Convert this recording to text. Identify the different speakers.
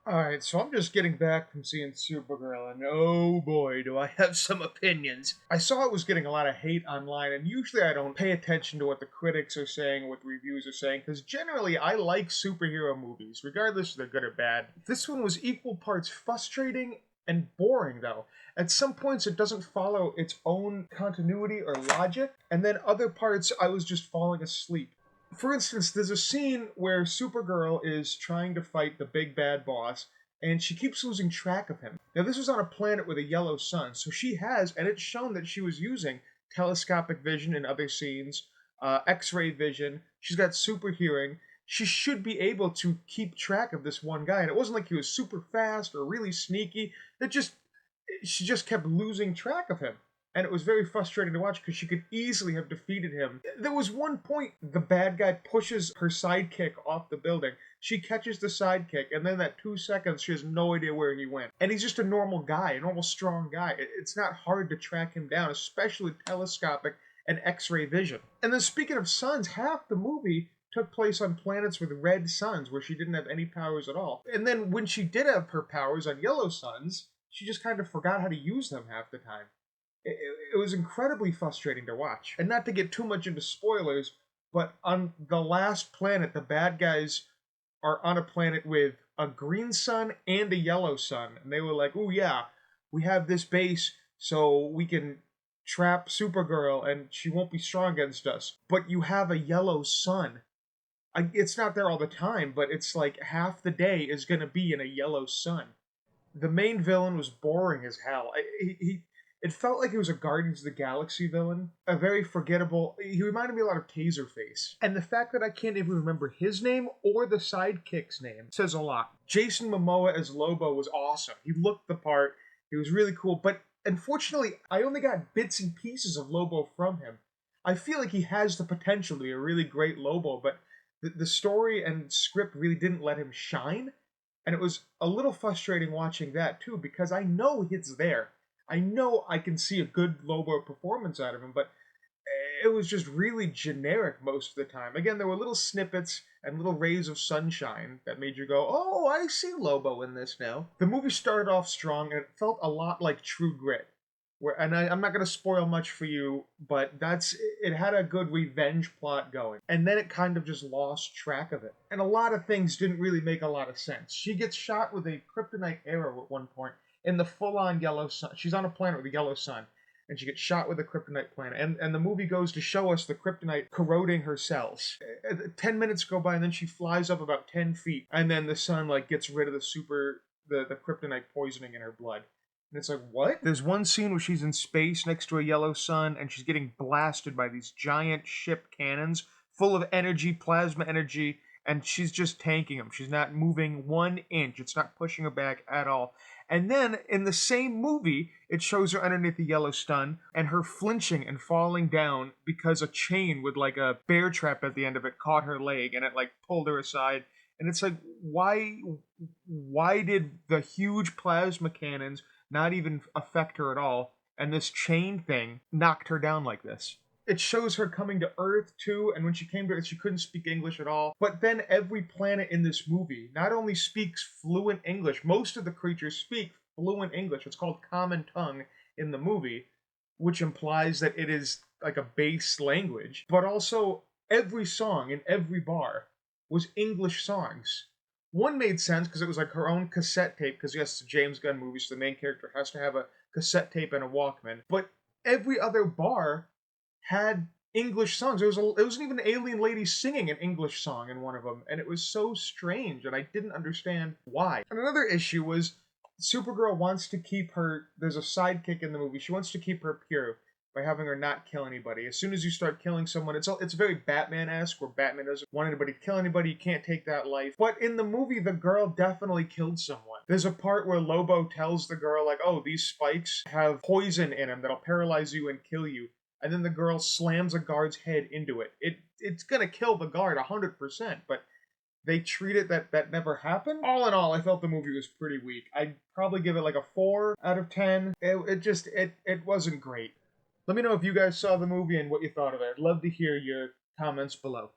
Speaker 1: Alright, so I'm just getting back from seeing Supergirl, and oh boy, do I have some opinions. I saw it was getting a lot of hate online, and usually I don't pay attention to what the critics are saying or what the reviews are saying, because generally I like superhero movies, regardless if they're good or bad. This one was equal parts frustrating and boring, though. At some points, it doesn't follow its own continuity or logic, and then other parts, I was just falling asleep. For instance, there's a scene where Supergirl is trying to fight the big bad boss, and she keeps losing track of him. Now, this was on a planet with a yellow sun, so she has, and it's shown that she was using telescopic vision in other scenes, X-ray vision. She's got super hearing. She should be able to keep track of this one guy, and it wasn't like he was super fast or really sneaky. She just kept losing track of him. And it was very frustrating to watch because she could easily have defeated him. There was one point the bad guy pushes her sidekick off the building. She catches the sidekick, and then that 2 seconds, she has no idea where he went. And he's just a normal guy, a normal strong guy. It's not hard to track him down, especially with telescopic and X-ray vision. And then speaking of suns, half the movie took place on planets with red suns where she didn't have any powers at all. And then when she did have her powers on yellow suns, she just kind of forgot how to use them half the time. It was incredibly frustrating to watch. And not to get too much into spoilers, but on the last planet, the bad guys are on a planet with a green sun and a yellow sun. And they were like, oh yeah, we have this base so we can trap Supergirl and she won't be strong against us. But you have a yellow sun. It's not there all the time, but it's like half the day is going to be in a yellow sun. The main villain was boring as hell. It felt like he was a Guardians of the Galaxy villain. A very forgettable. He reminded me a lot of Taserface. And the fact that I can't even remember his name or the sidekick's name says a lot. Jason Momoa as Lobo was awesome. He looked the part. He was really cool. But unfortunately, I only got bits and pieces of Lobo from him. I feel like he has the potential to be a really great Lobo, but the story and script really didn't let him shine. And it was a little frustrating watching that too, because I know it's there. I know I can see a good Lobo performance out of him, but it was just really generic most of the time. Again, there were little snippets and little rays of sunshine that made you go, oh, I see Lobo in this now. The movie started off strong, and it felt a lot like True Grit. I'm not going to spoil much for you, but it had a good revenge plot going. And then it kind of just lost track of it. And a lot of things didn't really make a lot of sense. She gets shot with a kryptonite arrow at one point, in the full-on yellow sun. She's on a planet with a yellow sun, and she gets shot with a kryptonite planet. And the movie goes to show us the kryptonite corroding her cells. 10 minutes go by, and then she flies up about 10 feet, and then the sun gets rid of the kryptonite poisoning in her blood. And it's like, what? There's one scene where she's in space next to a yellow sun, and she's getting blasted by these giant ship cannons full of energy, plasma energy, and she's just tanking them. She's not moving 1 inch. It's not pushing her back at all. And then in the same movie, it shows her underneath the yellow sun and her flinching and falling down because a chain with a bear trap at the end of it caught her leg and it pulled her aside. And it's like, why did the huge plasma cannons not even affect her at all? And this chain thing knocked her down like this. It shows her coming to Earth too, and when she came to Earth, she couldn't speak English at all. But then every planet in this movie not only speaks fluent English, most of the creatures speak fluent English. It's called common tongue in the movie, which implies that it is like a base language. But also, every song in every bar was English songs. One made sense because it was like her own cassette tape, because yes, it's a James Gunn movie, so the main character has to have a cassette tape and a Walkman. But every other bar had English songs. It was even an alien lady singing an English song in one of them, and it was so strange, and I didn't understand why. And another issue was Supergirl wants to keep her. There's a sidekick in the movie. She wants to keep her pure by having her not kill anybody. As soon as you start killing someone, it's very Batman-esque, where Batman doesn't want anybody to kill anybody. You can't take that life. But in the movie, the girl definitely killed someone. There's a part where Lobo tells the girl, oh, these spikes have poison in them that'll paralyze you and kill you. And then the girl slams a guard's head into it. It's gonna kill the guard 100%, but they treat it that never happened. All in all, I felt the movie was pretty weak. I'd probably give it a 4 out of 10. It wasn't great. Let me know if you guys saw the movie and what you thought of it. I'd love to hear your comments below.